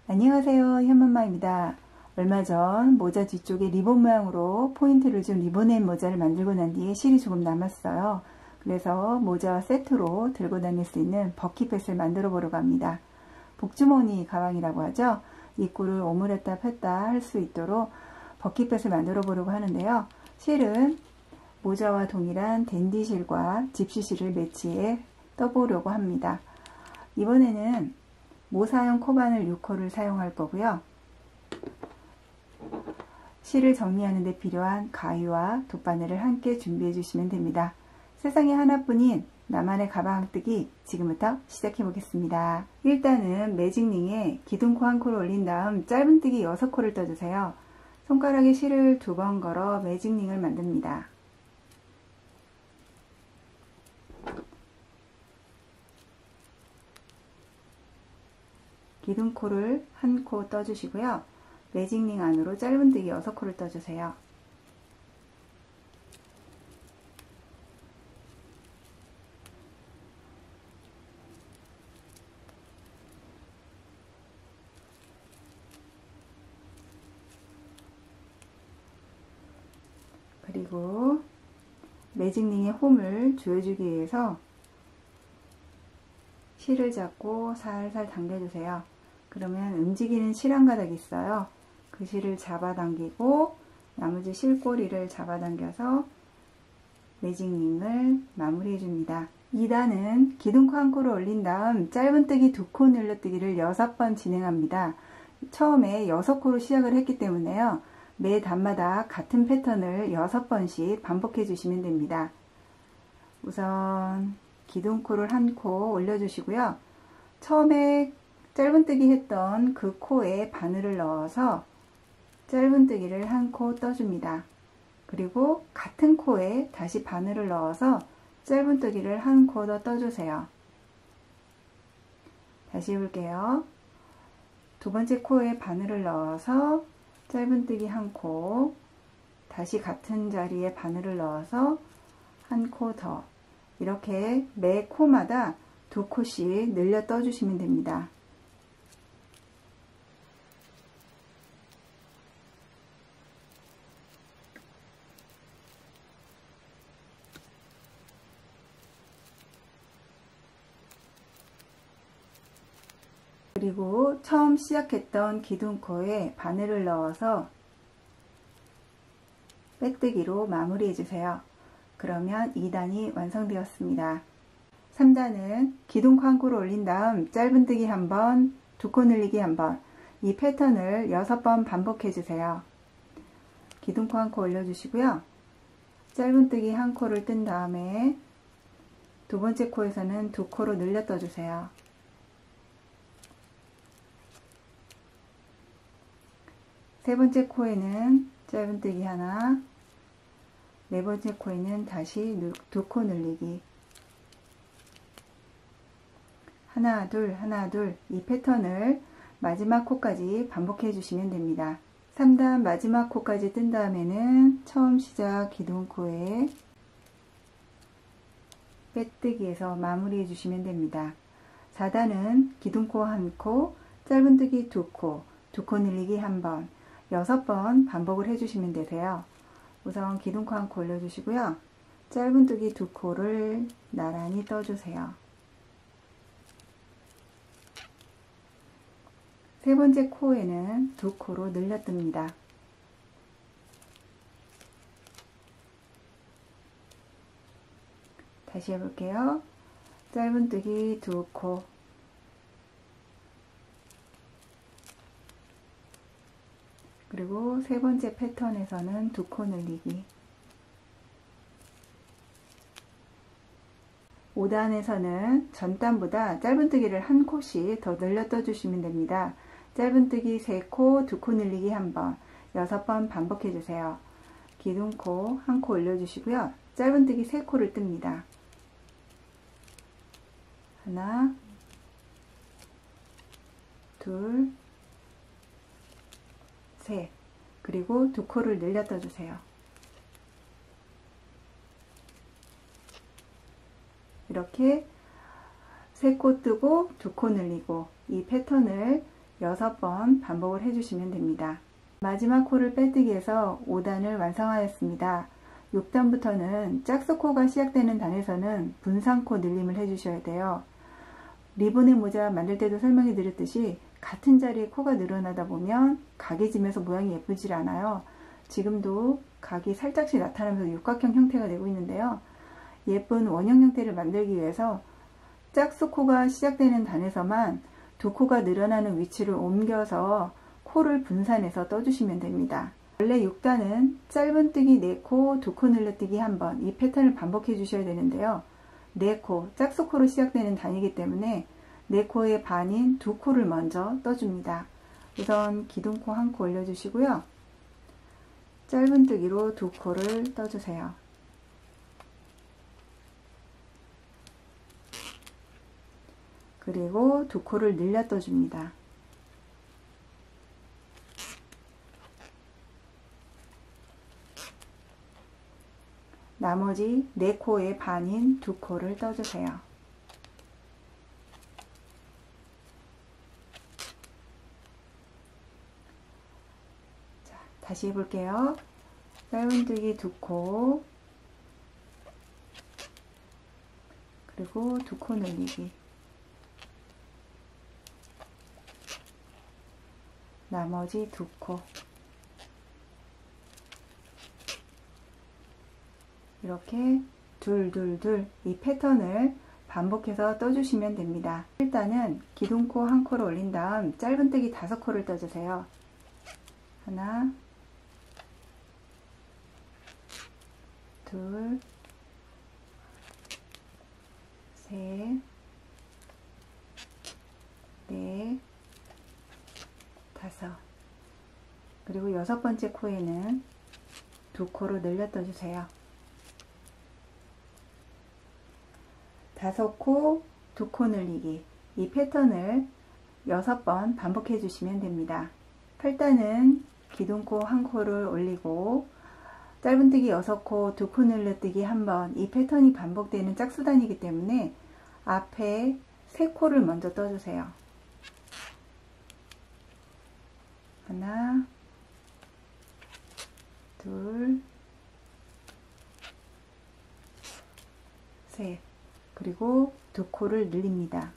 안녕하세요, 현맘마입니다. 얼마 전 모자 뒤쪽에 리본 모양으로 포인트를 준 리본넷 모자를 만들고 난 뒤에 실이 조금 남았어요. 그래서 모자와 세트로 들고 다닐 수 있는 버킷펫을 만들어 보려고 합니다. 복주머니 가방이라고 하죠. 입구를 오므렸다 폈다 할 수 있도록 버킷펫을 만들어 보려고 하는데요. 실은 모자와 동일한 댄디실과 집시실을 매치해 떠보려고 합니다. 이번에는 모사형 코바늘 6호를 사용할 거고요. 실을 정리하는 데 필요한 가위와 돗바늘을 함께 준비해 주시면 됩니다. 세상에 하나뿐인 나만의 가방 뜨기 지금부터 시작해 보겠습니다. 일단은 매직링에 기둥코 한 코를 올린 다음 짧은뜨기 6코를 떠주세요. 손가락에 실을 2번 걸어 매직링을 만듭니다. 기둥코를 한 코 떠주시고요. 매직링 안으로 짧은뜨기 6코를 떠주세요. 그리고 매직링의 홈을 조여주기 위해서 실을 잡고 살살 당겨주세요. 그러면 움직이는 실 한 가닥이 있어요. 그 실을 잡아당기고 나머지 실꼬리를 잡아당겨서 매직링을 마무리해 줍니다. 2단은 기둥코 한 코를 올린 다음 짧은뜨기 2코 늘려뜨기를 6번 진행합니다. 처음에 6코로 시작을 했기 때문에요. 매 단마다 같은 패턴을 6번씩 반복해 주시면 됩니다. 우선 기둥코를 한 코 올려주시고요. 처음에 짧은뜨기 했던 그 코에 바늘을 넣어서 짧은뜨기를 한 코 떠줍니다. 그리고 같은 코에 다시 바늘을 넣어서 짧은뜨기를 한 코 더 떠주세요. 다시 해볼게요. 두 번째 코에 바늘을 넣어서 짧은뜨기 한 코, 다시 같은 자리에 바늘을 넣어서 한 코 더, 이렇게 매 코마다 2코씩 늘려 떠주시면 됩니다. 그리고 처음 시작했던 기둥코에 바늘을 넣어서 빼뜨기로 마무리해 주세요. 그러면 2단이 완성되었습니다. 3단은 기둥코 한 코를 올린 다음 짧은뜨기 한 번, 2코 늘리기 한 번, 이 패턴을 6번 반복해 주세요. 기둥코 한 코 올려주시고요. 짧은뜨기 한 코를 뜬 다음에 두 번째 코에서는 2코로 늘려 떠주세요. 세 번째 코에는 짧은뜨기 하나, 네 번째 코에는 다시 2코 늘리기, 하나 둘 하나 둘, 이 패턴을 마지막 코까지 반복해 주시면 됩니다. 3단 마지막 코까지 뜬 다음에는 처음 시작 기둥코에 빼뜨기해서 마무리해 주시면 됩니다. 4단은 기둥코 한 코, 짧은뜨기 2코, 2코 늘리기 한 번, 6번 반복을 해주시면 되세요. 우선 기둥코 한 코 올려주시고요. 짧은뜨기 2코를 나란히 떠주세요. 세 번째 코에는 2코로 늘려 뜹니다. 다시 해볼게요. 짧은뜨기 2코, 그리고 세 번째 패턴에서는 2코 늘리기, 5단에서는 전단보다 짧은뜨기를 한 코씩 더 늘려 떠주시면 됩니다. 짧은뜨기 3코, 2코 늘리기 한 번, 6번 반복해 주세요. 기둥코 한 코 올려주시고요. 짧은뜨기 3코를 뜹니다. 하나, 둘, 셋. 그리고 2코를 늘려 떠주세요. 이렇게 3코 뜨고 2코 늘리고 이 패턴을 6번 반복을 해주시면 됩니다. 마지막 코를 빼뜨기해서 5단을 완성하였습니다. 6단부터는 짝수코가 시작되는 단에서는 분산코 늘림을 해주셔야 돼요. 리본의 모자 만들 때도 설명해 드렸듯이 같은 자리에 코가 늘어나다 보면 각이 지면서 모양이 예쁘질 않아요. 지금도 각이 살짝씩 나타나면서 육각형 형태가 되고 있는데요. 예쁜 원형 형태를 만들기 위해서 짝수코가 시작되는 단에서만 2코가 늘어나는 위치를 옮겨서 코를 분산해서 떠주시면 됩니다. 원래 6단은 짧은뜨기 4코, 2코 늘려뜨기 1번 이 패턴을 반복해 주셔야 되는데요. 4코, 짝수코로 시작되는 단이기 때문에 4코의 반인 2코를 먼저 떠줍니다. 우선 기둥코 1코 올려주시고요. 짧은뜨기로 2코를 떠주세요. 그리고 2코를 늘려 떠줍니다. 나머지 4코의 반인 2코를 떠주세요. 자, 다시 해볼게요. 짧은뜨기 2코, 그리고 2코 늘리기, 나머지 2코, 이렇게 둘둘둘 이 패턴을 반복해서 떠주시면 됩니다. 일단은 기둥코 1코를 올린 다음 짧은뜨기 5코를 떠주세요. 하나, 둘, 셋, 넷, 5. 그리고 6번째 코에는 2코로 늘려 떠주세요. 5코, 2코 늘리기 이 패턴을 6번 반복해 주시면 됩니다. 8단은 기둥코 1코를 올리고 짧은뜨기 6코, 2코 늘려뜨기 1번 이 패턴이 반복되는 짝수단이기 때문에 앞에 3코를 먼저 떠주세요. 하나, 둘, 셋. 그리고 2코를 늘립니다.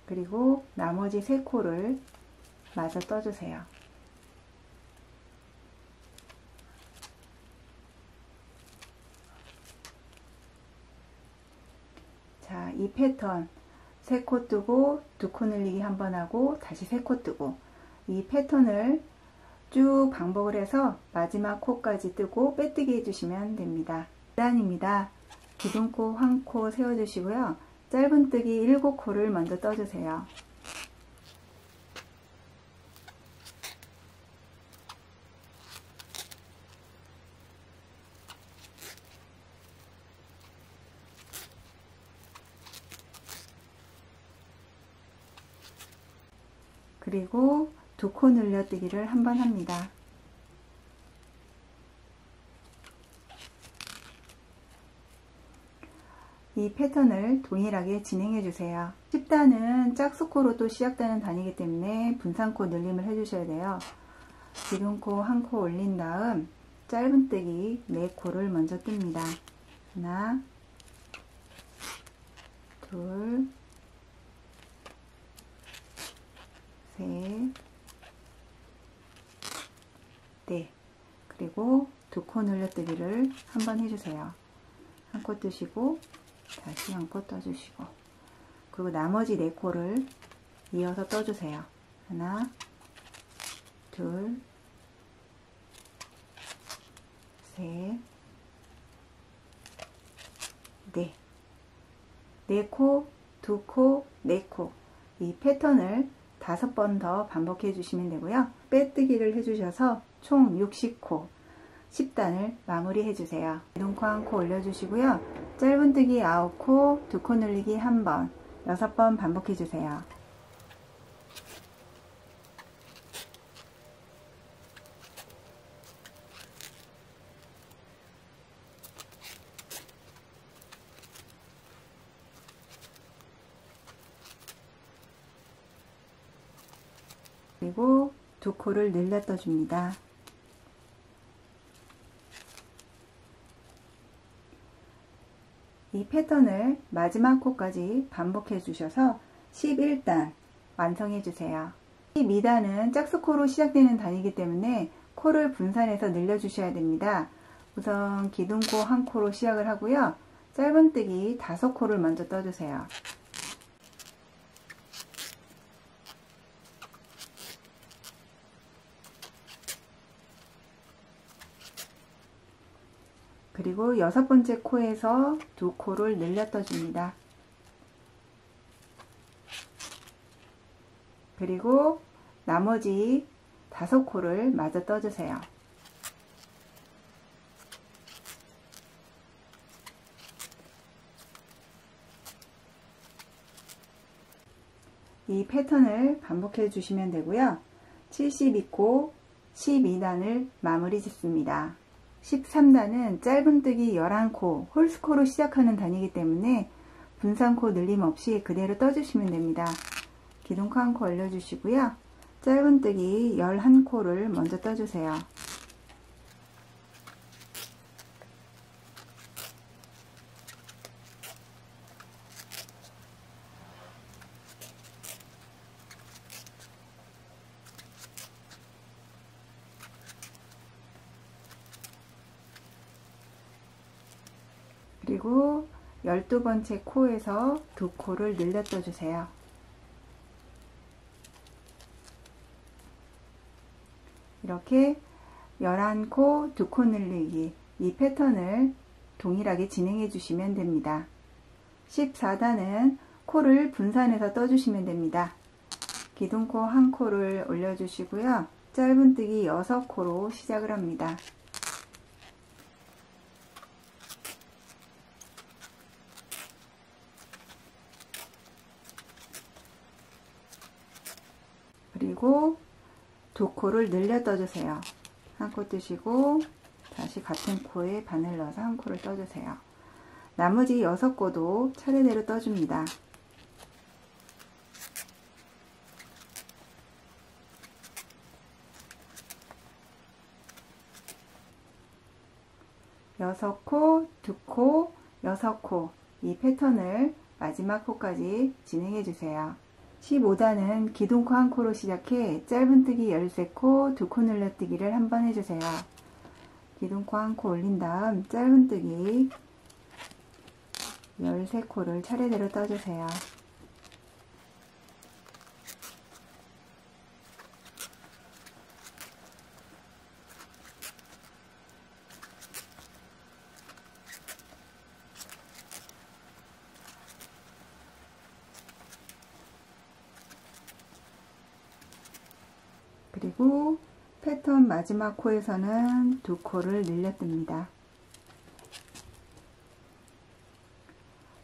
그리고 나머지 3코를 마저 떠주세요. 자, 이 패턴 3코 뜨고 2코 늘리기 1번 하고 다시 3코 뜨고 이 패턴을 쭉 반복을 해서 마지막 코까지 뜨고 빼뜨기 해주시면 됩니다. 2단입니다. 기둥코 1코 세워주시고요. 짧은뜨기 7코를 먼저 떠주세요. 그리고 2코 늘려뜨기를 한번 합니다. 이 패턴을 동일하게 진행해 주세요. 10단은 짝수코로 또 시작되는 단이기 때문에 분산코 늘림을 해주셔야 돼요. 기둥코 1코 올린 다음 짧은뜨기 4코를 먼저 뜹니다. 하나, 둘, 셋, 넷. 그리고 2코 늘려뜨기를 한번 해주세요. 1코 뜨시고 다시 1코 떠주시고 그리고 나머지 4코를 이어서 떠주세요. 하나, 둘, 셋, 넷. 4코, 2코, 4코 이 패턴을 5번 더 반복해 주시면 되고요. 빼뜨기를 해주셔서 총 60코 10단을 마무리해 주세요. 기둥코 1코 올려주시고요. 짧은뜨기 9코, 2코 늘리기 1번, 6번 반복해 주세요. 그리고 2코를 늘려 떠줍니다. 이 패턴을 마지막 코까지 반복해 주셔서 11단 완성해 주세요. 12단은 짝수코로 시작되는 단이기 때문에 코를 분산해서 늘려 주셔야 됩니다. 우선 기둥코 1코로 시작을 하고요. 짧은뜨기 5코를 먼저 떠주세요. 그리고 6번째 코에서 2코를 늘려 떠줍니다. 그리고 나머지 5코를 마저 떠주세요. 이 패턴을 반복해 주시면 되고요. 72코 12단을 마무리 짓습니다. 13단은 짧은뜨기 11코, 홀스코로 시작하는 단이기 때문에 분산코 늘림 없이 그대로 떠주시면 됩니다. 기둥코 1코 올려주시고요. 짧은뜨기 11코를 먼저 떠주세요. 그리고 12번째 코에서 2코를 늘려 떠주세요. 이렇게 11코, 2코 늘리기 이 패턴을 동일하게 진행해 주시면 됩니다. 14단은 코를 분산해서 떠주시면 됩니다. 기둥코 1코를 올려주시고요. 짧은뜨기 6코로 시작을 합니다. 그리고 2코를 늘려 떠주세요. 1코 뜨시고 다시 같은 코에 바늘 넣어서 1코를 떠주세요. 나머지 6코도 차례대로 떠줍니다. 여섯 코, 2코, 6코 이 패턴을 마지막 코까지 진행해 주세요. 15단은 기둥코 1코로 시작해 짧은뜨기 13코, 2코 늘려뜨기를 한번 해주세요. 기둥코 1코 올린 다음 짧은뜨기 13코를 차례대로 떠주세요. 그리고 패턴 마지막 코에서는 2코를 늘려 뜹니다.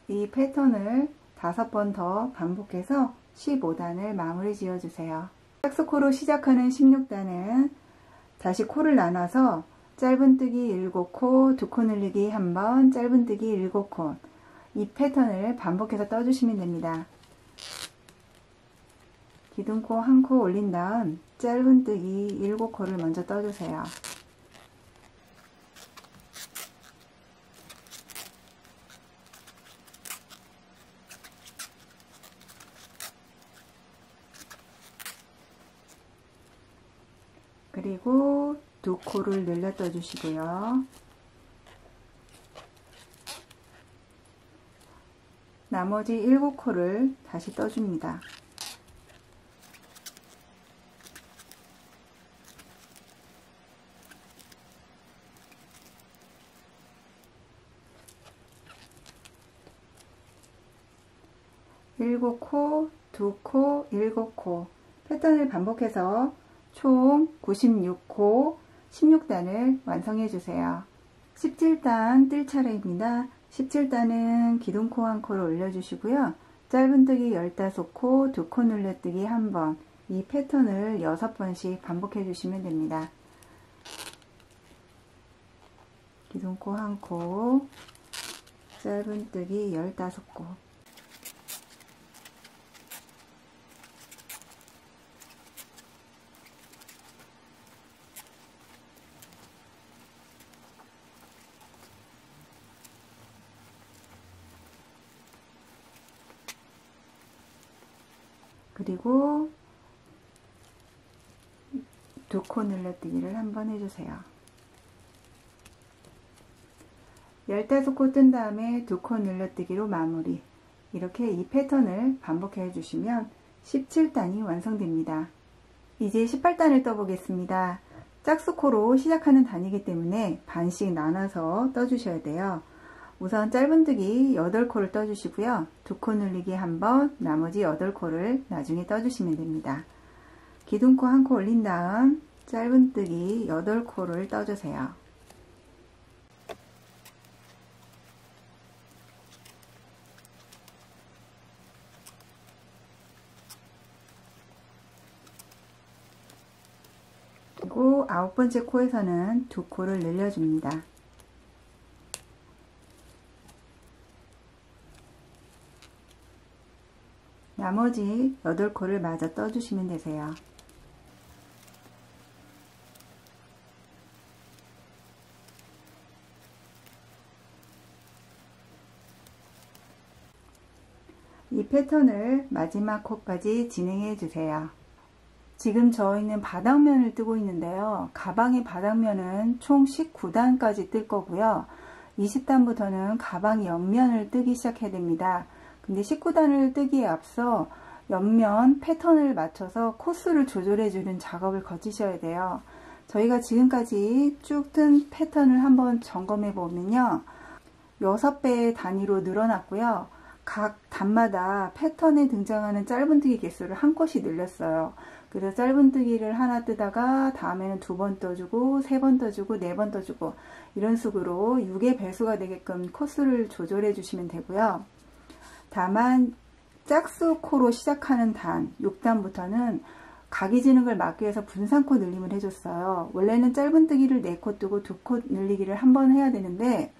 이 패턴을 5번 더 반복해서 15단을 마무리 지어주세요. 짝수코로 시작하는 16단은 다시 코를 나눠서 짧은뜨기 7코, 2코 늘리기 1번, 짧은뜨기 7코 이 패턴을 반복해서 떠주시면 됩니다. 기둥코 1코 올린 다음 짧은뜨기 7코를 먼저 떠주세요. 그리고 2코를 늘려 떠주시고요. 나머지 7코를 다시 떠줍니다. 일곱 코, 2코, 7코 패턴을 반복해서 총 96코 16단을 완성해 주세요. 17단 뜰 차례입니다. 17단은 기둥코 1코를 올려주시고요. 짧은뜨기 15코, 2코 늘려뜨기 1번, 이 패턴을 6번씩 반복해 주시면 됩니다. 기둥코 1코, 짧은뜨기 15코. 그리고 2코 늘려뜨기를 한번 해주세요. 15코 뜬 다음에 2코 늘려뜨기로 마무리. 이렇게 이 패턴을 반복해 해주시면 17단이 완성됩니다. 이제 18단을 떠보겠습니다. 짝수코로 시작하는 단이기 때문에 반씩 나눠서 떠주셔야 돼요. 우선 짧은뜨기 8코를 떠주시고요. 2코 늘리기 1번, 나머지 8코를 나중에 떠주시면 됩니다. 기둥코 1코 올린 다음 짧은뜨기 8코를 떠주세요. 그리고 9번째 코에서는 2코를 늘려줍니다. 나머지 8코를 마저 떠주시면 되세요. 이 패턴을 마지막 코까지 진행해 주세요. 지금 저희는 바닥면을 뜨고 있는데요. 가방의 바닥면은 총 19단까지 뜰 거고요. 20단부터는 가방 옆면을 뜨기 시작해야 됩니다. 근데 19단을 뜨기에 앞서 옆면 패턴을 맞춰서 코스를 조절해 주는 작업을 거치셔야 돼요. 저희가 지금까지 쭉 뜬 패턴을 한번 점검해 보면요. 6배의 단위로 늘어났고요. 각 단마다 패턴에 등장하는 짧은뜨기 개수를 한 컷이 늘렸어요. 그래서 짧은뜨기를 하나 뜨다가 다음에는 2번 떠주고 3번 떠주고 4번 떠주고 이런 식으로 6의 배수가 되게끔 코스를 조절해 주시면 되고요. 다만 짝수코로 시작하는 단 6단부터는 각이 지는 걸 막기 위해서 분산코 늘림을 해줬어요. 원래는 짧은뜨기를 4코 뜨고 2코 늘리기를 한 번 해야 되는데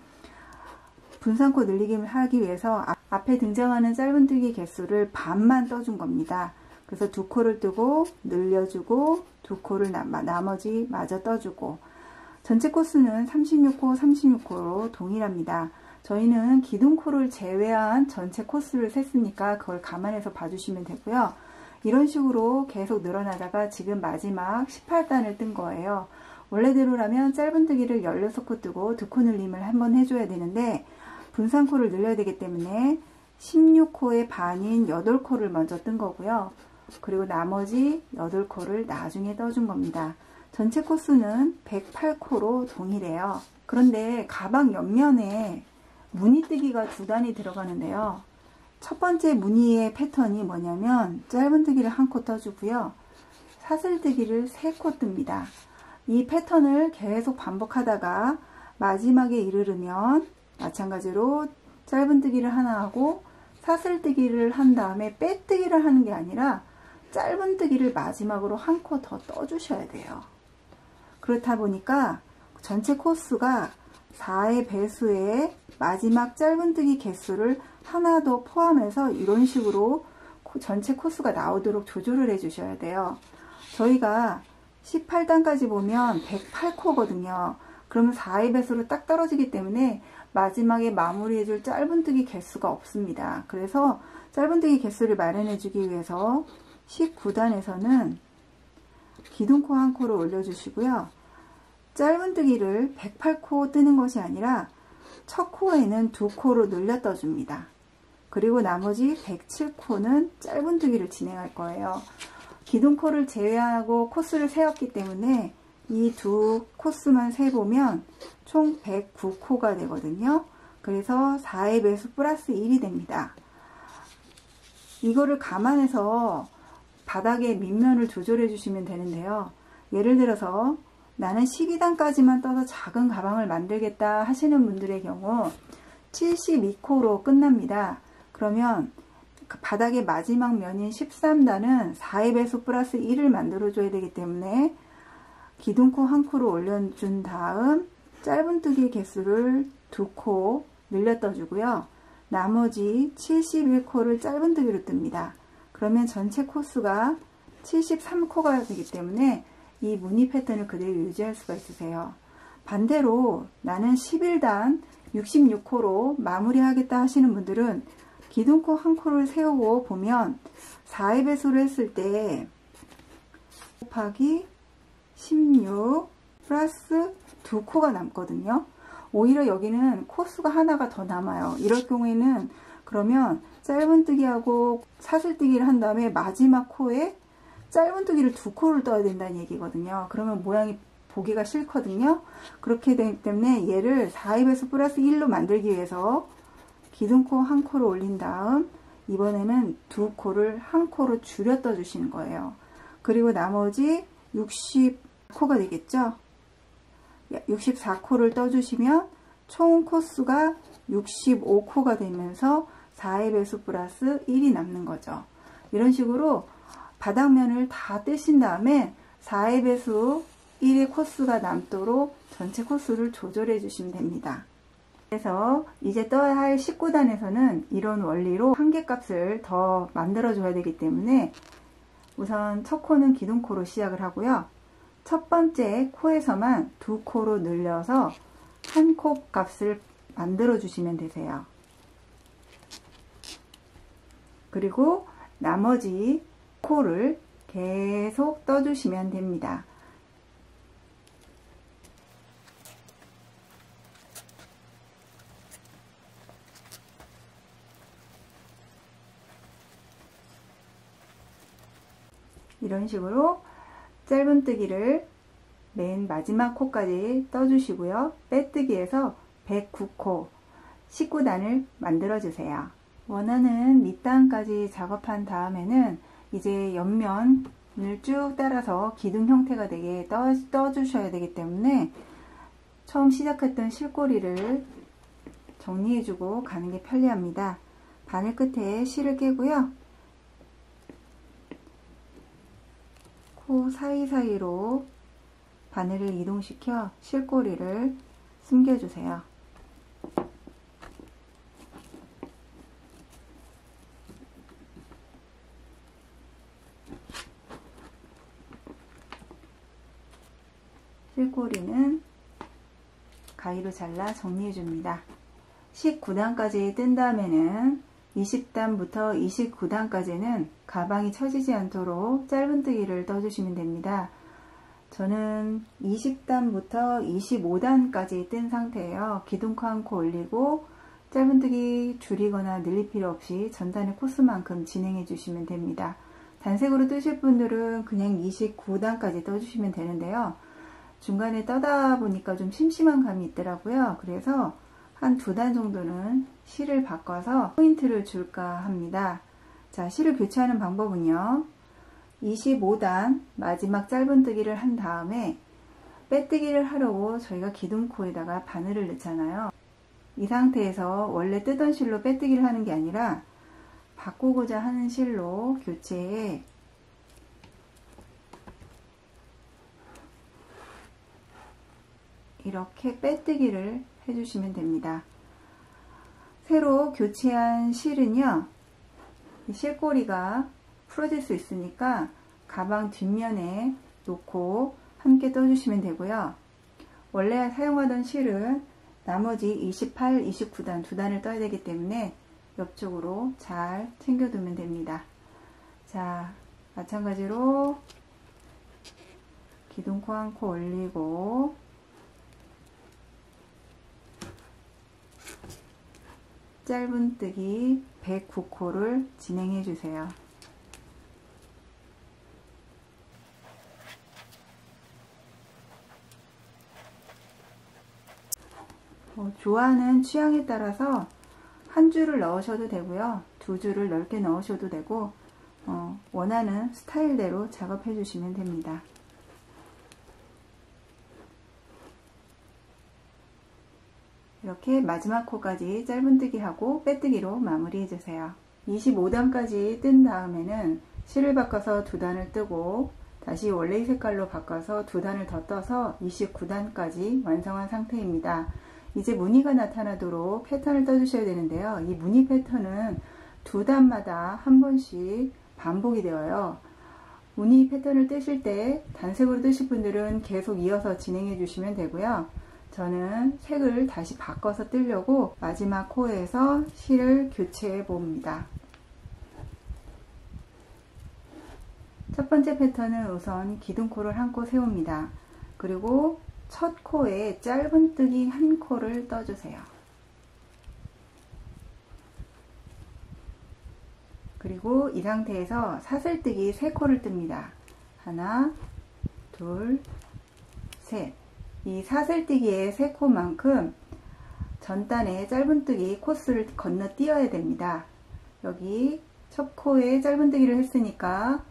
분산코 늘리기를 하기 위해서 앞에 등장하는 짧은뜨기 개수를 반만 떠준 겁니다. 그래서 2코를 뜨고 늘려주고 2코를 나머지 마저 떠주고 전체 코스는 36코 36코로 동일합니다. 저희는 기둥코를 제외한 전체 코스를 셌으니까 그걸 감안해서 봐주시면 되고요. 이런 식으로 계속 늘어나다가 지금 마지막 18단을 뜬 거예요. 원래대로라면 짧은뜨기를 16코 뜨고 2코 늘림을 한번 해줘야 되는데 분산코를 늘려야 되기 때문에 16코의 반인 8코를 먼저 뜬 거고요. 그리고 나머지 8코를 나중에 떠준 겁니다. 전체 코스는 108코로 동일해요. 그런데 가방 옆면에 무늬뜨기가 2단이 들어가는데요. 첫 번째 무늬의 패턴이 뭐냐면 짧은뜨기를 1코 떠주고요. 사슬뜨기를 3코 뜹니다. 이 패턴을 계속 반복하다가 마지막에 이르르면 마찬가지로 짧은뜨기를 하나 하고 사슬뜨기를 한 다음에 빼뜨기를 하는 게 아니라 짧은뜨기를 마지막으로 1코 더 떠주셔야 돼요. 그렇다 보니까 전체 코스가 4의 배수에 마지막 짧은뜨기 개수를 하나 더 포함해서 이런 식으로 전체 코스가 나오도록 조절을 해 주셔야 돼요. 저희가 18단까지 보면 108코거든요. 그러면 4의 배수로 딱 떨어지기 때문에 마지막에 마무리해 줄 짧은뜨기 개수가 없습니다. 그래서 짧은뜨기 개수를 마련해 주기 위해서 19단에서는 기둥코 1코를 올려주시고요. 짧은뜨기를 108코 뜨는 것이 아니라 첫 코에는 2코로 늘려 떠줍니다. 그리고 나머지 107코는 짧은뜨기를 진행할 거예요. 기둥코를 제외하고 코스를 세웠기 때문에 이 두 코스만 세보면 총 109코가 되거든요. 그래서 4의 배수 플러스 1이 됩니다. 이거를 감안해서 바닥의 밑면을 조절해 주시면 되는데요. 예를 들어서 나는 12단까지만 떠서 작은 가방을 만들겠다 하시는 분들의 경우 72코로 끝납니다. 그러면 그 바닥의 마지막 면인 13단은 4의 배수 플러스 1을 만들어 줘야 되기 때문에 기둥코 1코를 올려준 다음 짧은뜨기 개수를 2코 늘려 떠주고요. 나머지 71코를 짧은뜨기로 뜹니다. 그러면 전체 코수가 73코가 되기 때문에 이 무늬 패턴을 그대로 유지할 수가 있으세요. 반대로 나는 11단 66코로 마무리하겠다 하시는 분들은 기둥코 1코를 세우고 보면 4의 배수를 했을 때 곱하기 16 플러스 2코가 남거든요. 오히려 여기는 코수가 하나가 더 남아요. 이럴 경우에는 그러면 짧은뜨기하고 사슬뜨기를 한 다음에 마지막 코에 짧은뜨기를 2코를 떠야 된다는 얘기거든요. 그러면 모양이 보기가 싫거든요. 그렇게 되기 때문에 얘를 4의 배수 플러스 1로 만들기 위해서 기둥코 1코를 올린 다음 이번에는 2코를 1코로 줄여 떠주시는 거예요. 그리고 나머지 60코가 되겠죠. 64코를 떠주시면 총 코수가 65코가 되면서 4의 배수 플러스 1이 남는 거죠. 이런 식으로 바닥면을 다 떼신 다음에 4의 배수 1의 코수가 남도록 전체 코수를 조절해 주시면 됩니다. 그래서 이제 떠야 할 19단에서는 이런 원리로 한계값을 더 만들어 줘야 되기 때문에 우선 첫 코는 기둥코로 시작을 하고요. 첫 번째 코에서만 2코로 늘려서 한 코 값을 만들어 주시면 되세요. 그리고 나머지 코를 계속 떠주시면 됩니다. 이런 식으로 짧은뜨기를 맨 마지막 코까지 떠주시고요. 빼뜨기에서 109코 19단을 만들어 주세요. 원하는 밑단까지 작업한 다음에는 이제 옆면을 쭉 따라서 기둥 형태가 되게 떠주셔야 되기 때문에 처음 시작했던 실꼬리를 정리해주고 가는 게 편리합니다. 바늘 끝에 실을 깨고요. 코 사이사이로 바늘을 이동시켜 실꼬리를 숨겨주세요. 실꼬리는 가위로 잘라 정리해 줍니다. 19단까지 뜬 다음에는 20단부터 29단까지는 가방이 처지지 않도록 짧은뜨기를 떠주시면 됩니다. 저는 20단부터 25단까지 뜬 상태예요. 기둥코 1코 올리고 짧은뜨기 줄이거나 늘릴 필요 없이 전단의 코수만큼 진행해 주시면 됩니다. 단색으로 뜨실 분들은 그냥 29단까지 떠주시면 되는데요. 중간에 떠다 보니까 좀 심심한 감이 있더라고요. 그래서 한 2단 정도는 실을 바꿔서 포인트를 줄까 합니다. 자, 실을 교체하는 방법은요. 25단 마지막 짧은뜨기를 한 다음에 빼뜨기를 하려고 저희가 기둥코에다가 바늘을 넣잖아요. 이 상태에서 원래 뜨던 실로 빼뜨기를 하는 게 아니라 바꾸고자 하는 실로 교체해 이렇게 빼뜨기를 해주시면 됩니다. 새로 교체한 실은요, 실꼬리가 풀어질 수 있으니까 가방 뒷면에 놓고 함께 떠주시면 되고요. 원래 사용하던 실은 나머지 28, 29단 2단을 떠야 되기 때문에 옆쪽으로 잘 챙겨두면 됩니다. 자, 마찬가지로 기둥코 1코 올리고 짧은뜨기 109코를 진행해 주세요. 좋아하는 취향에 따라서 한 줄을 넣으셔도 되고요. 2줄을 넓게 넣으셔도 되고 원하는 스타일대로 작업해 주시면 됩니다. 이렇게 마지막 코까지 짧은뜨기 하고 빼뜨기로 마무리해 주세요. 25단까지 뜬 다음에는 실을 바꿔서 2단을 뜨고 다시 원래의 색깔로 바꿔서 2단을 더 떠서 29단까지 완성한 상태입니다. 이제 무늬가 나타나도록 패턴을 떠주셔야 되는데요. 이 무늬 패턴은 2단마다 한 번씩 반복이 되어요. 무늬 패턴을 뜨실 때 단색으로 뜨실 분들은 계속 이어서 진행해 주시면 되고요. 저는 색을 다시 바꿔서 뜨려고 마지막 코에서 실을 교체해 봅니다. 첫 번째 패턴은 우선 기둥코를 한 코 세웁니다. 그리고 첫 코에 짧은뜨기 한 코를 떠주세요. 그리고 이 상태에서 사슬뜨기 3코를 뜹니다. 하나, 둘, 셋. 이 사슬뜨기의 3코만큼 전단에 짧은뜨기 코스를 건너뛰어야 됩니다. 여기 첫 코에 짧은뜨기를 했으니까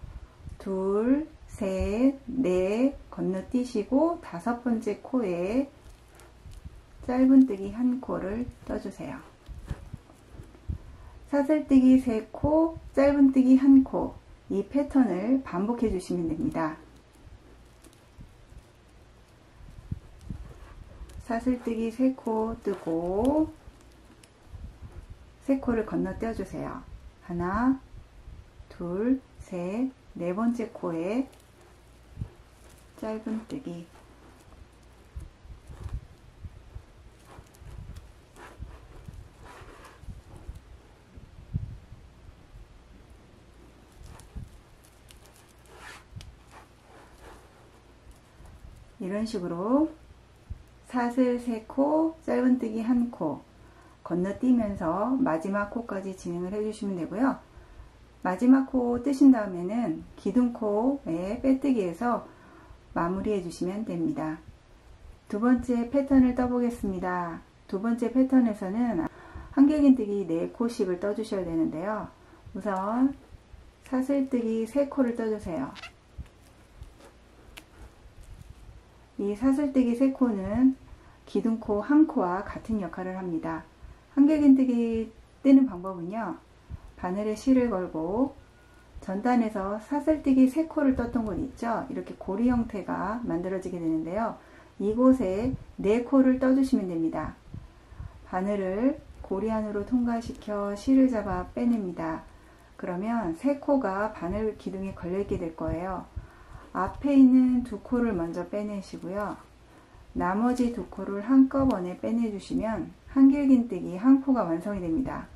둘, 셋, 넷 건너뛰시고 5번째 코에 짧은뜨기 한 코를 떠주세요. 사슬뜨기 3코, 짧은뜨기 1코, 이 패턴을 반복해 주시면 됩니다. 사슬뜨기 3코 뜨고 3코를 건너뛰어 주세요. 하나, 둘, 셋, 4번째 코에 짧은뜨기, 이런 식으로 사슬 3코, 짧은뜨기 1코 건너뛰면서 마지막 코까지 진행을 해주시면 되고요. 마지막 코 뜨신 다음에는 기둥코에 빼뜨기해서 마무리해 주시면 됩니다. 두 번째 패턴을 떠보겠습니다. 두 번째 패턴에서는 한길긴뜨기 4코씩을 떠주셔야 되는데요. 우선 사슬뜨기 3코를 떠주세요. 이 사슬뜨기 3코는 기둥코 1코와 같은 역할을 합니다. 한길긴뜨기 뜨는 방법은요. 바늘에 실을 걸고 전단에서 사슬뜨기 3코를 떴던 곳 있죠. 이렇게 고리 형태가 만들어지게 되는데요. 이곳에 4코를 떠주시면 됩니다. 바늘을 고리 안으로 통과시켜 실을 잡아 빼냅니다. 그러면 3코가 바늘 기둥에 걸려있게 될 거예요. 앞에 있는 2코를 먼저 빼내시고요. 나머지 2코를 한꺼번에 빼내주시면 한길긴뜨기 1코가 완성이 됩니다.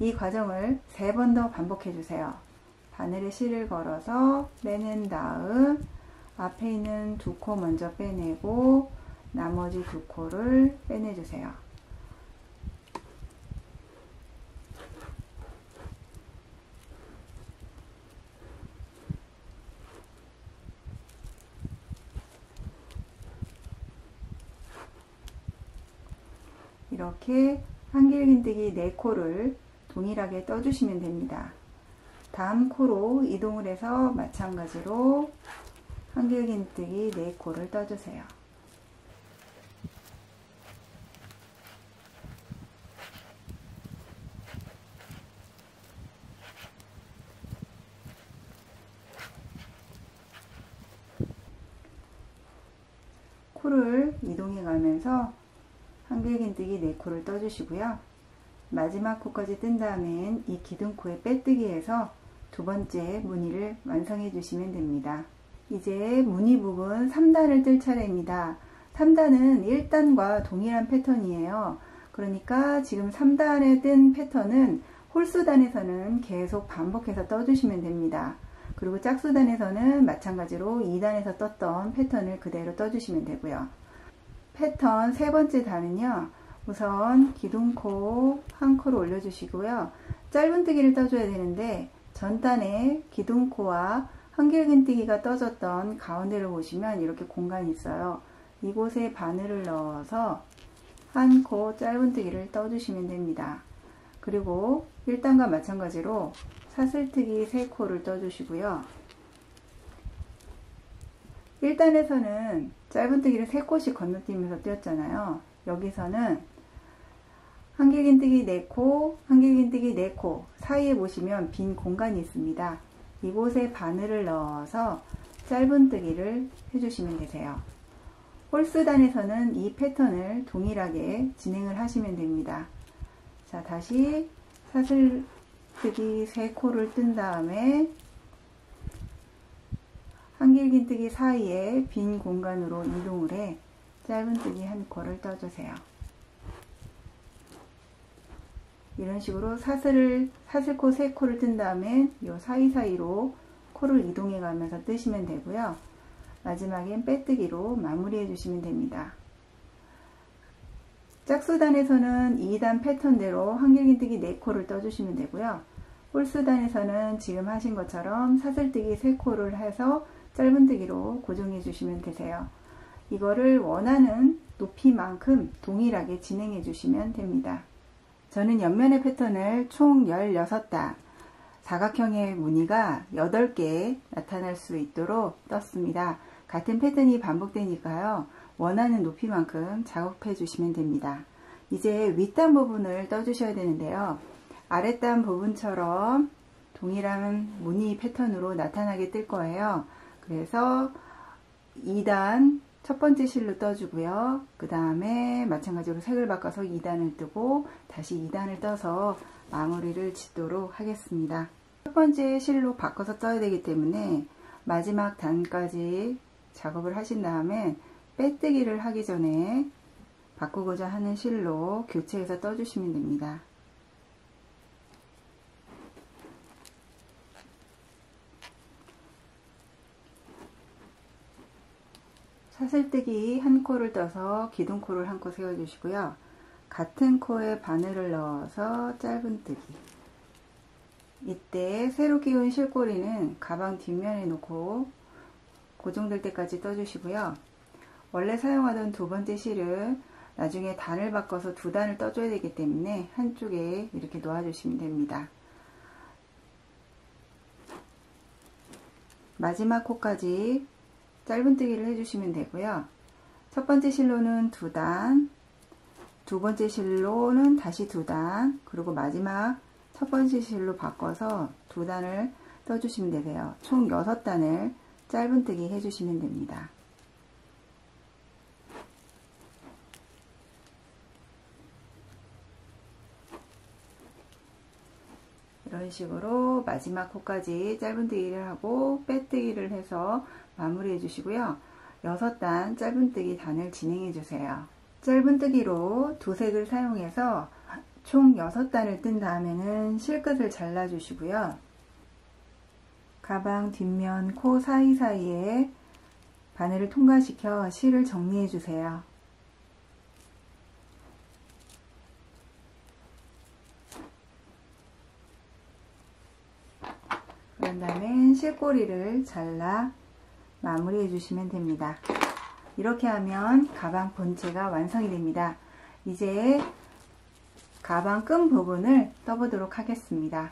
이 과정을 3번 더 반복해 주세요. 바늘에 실을 걸어서 빼낸 다음 앞에 있는 2코 먼저 빼내고 나머지 2코를 빼내주세요. 이렇게 한길긴뜨기 4코를 동일하게 떠주시면 됩니다. 다음 코로 이동을 해서 마찬가지로 한길긴뜨기 4코를 떠주세요. 코를 이동해 가면서 한길긴뜨기 4코를 떠주시고요. 마지막 코까지 뜬 다음엔 이 기둥코에 빼뜨기해서 두 번째 무늬를 완성해 주시면 됩니다. 이제 무늬 부분 3단을 뜰 차례입니다. 3단은 1단과 동일한 패턴이에요. 그러니까 지금 3단에 뜬 패턴은 홀수단에서는 계속 반복해서 떠주시면 됩니다. 그리고 짝수단에서는 마찬가지로 2단에서 떴던 패턴을 그대로 떠주시면 되고요. 패턴 세 번째 단은요. 우선 기둥코 1코를 올려주시고요. 짧은뜨기를 떠줘야 되는데 전단에 기둥코와 한길긴뜨기가 떠졌던 가운데를 보시면 이렇게 공간이 있어요. 이곳에 바늘을 넣어서 1코 짧은뜨기를 떠주시면 됩니다. 그리고 1단과 마찬가지로 사슬뜨기 3코를 떠주시고요. 1단에서는 짧은뜨기를 3코씩 건너뛰면서 띄었잖아요. 여기서는 한길긴뜨기 4코, 한길긴뜨기 4코 사이에 보시면 빈 공간이 있습니다. 이곳에 바늘을 넣어서 짧은뜨기를 해주시면 되세요. 홀수단에서는 이 패턴을 동일하게 진행을 하시면 됩니다. 자, 다시 사슬뜨기 3코를 뜬 다음에 한길긴뜨기 사이에 빈 공간으로 이동을 해 짧은뜨기 1코를 떠주세요. 이런 식으로 사슬코 3코를 뜬 다음에 이 사이사이로 코를 이동해 가면서 뜨시면 되고요. 마지막엔 빼뜨기로 마무리해 주시면 됩니다. 짝수단에서는 2단 패턴대로 한길긴뜨기 4코를 떠주시면 되고요. 홀수단에서는 지금 하신 것처럼 사슬뜨기 3코를 해서 짧은뜨기로 고정해 주시면 되세요. 이거를 원하는 높이만큼 동일하게 진행해 주시면 됩니다. 저는 옆면의 패턴을 총 16단 사각형의 무늬가 8개 나타날 수 있도록 떴습니다. 같은 패턴이 반복되니까요. 원하는 높이만큼 작업해 주시면 됩니다. 이제 윗단 부분을 떠주셔야 되는데요. 아랫단 부분처럼 동일한 무늬 패턴으로 나타나게 뜰 거예요. 그래서 2단 첫 번째 실로 떠주고요. 그 다음에 마찬가지로 색을 바꿔서 2단을 뜨고 다시 2단을 떠서 마무리를 짓도록 하겠습니다. 첫 번째 실로 바꿔서 떠야 되기 때문에 마지막 단까지 작업을 하신 다음에 빼뜨기를 하기 전에 바꾸고자 하는 실로 교체해서 떠주시면 됩니다. 사슬뜨기 1코를 떠서 기둥코를 1코 세워주시고요. 같은 코에 바늘을 넣어서 짧은뜨기. 이때 새로 끼운 실꼬리는 가방 뒷면에 놓고 고정될 때까지 떠주시고요. 원래 사용하던 두 번째 실은 나중에 단을 바꿔서 2단을 떠줘야 되기 때문에 한쪽에 이렇게 놓아주시면 됩니다. 마지막 코까지 짧은뜨기를 해주시면 되고요. 첫 번째 실로는 2단, 두 번째 실로는 다시 2단, 그리고 마지막 첫 번째 실로 바꿔서 2단을 떠주시면 되세요. 총 6단을 짧은뜨기 해주시면 됩니다. 이런 식으로 마지막 코까지 짧은뜨기를 하고 빼뜨기를 해서 마무리해 주시고요. 6단 짧은뜨기 단을 진행해 주세요. 짧은뜨기로 두 색을 사용해서 총 6단을 뜬 다음에는 실끝을 잘라 주시고요. 가방 뒷면 코 사이사이에 바늘을 통과시켜 실을 정리해 주세요. 그런 다음에 실꼬리를 잘라 마무리해 주시면 됩니다. 이렇게 하면 가방 본체가 완성이 됩니다. 이제 가방 끈 부분을 떠보도록 하겠습니다.